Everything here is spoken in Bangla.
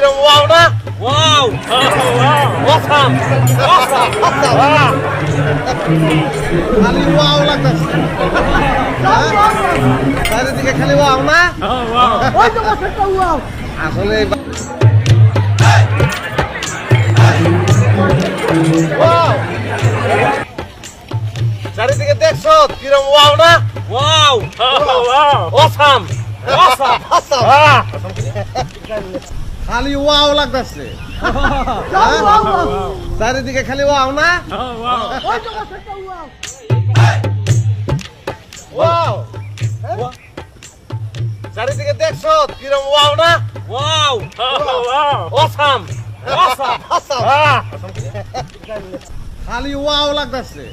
কিরম ওয়াও না? Wow! অসাম অসাম খালি ওয়াও লাগতেছে চারিদিকে খালি ওয়াও না আসলে ওয়াও চারিদিকে দেখছো কিরম ওয়াও না? Wow! অসাম অসাম খালি ওয়াও লাগতেছে চারিদিকে খালি ওয়াও না ওয়াও চারিদিকে দেখছো কিরম ওয়াও না? Wow! অসাম অসাম খালি ওয়াও লাগতেছে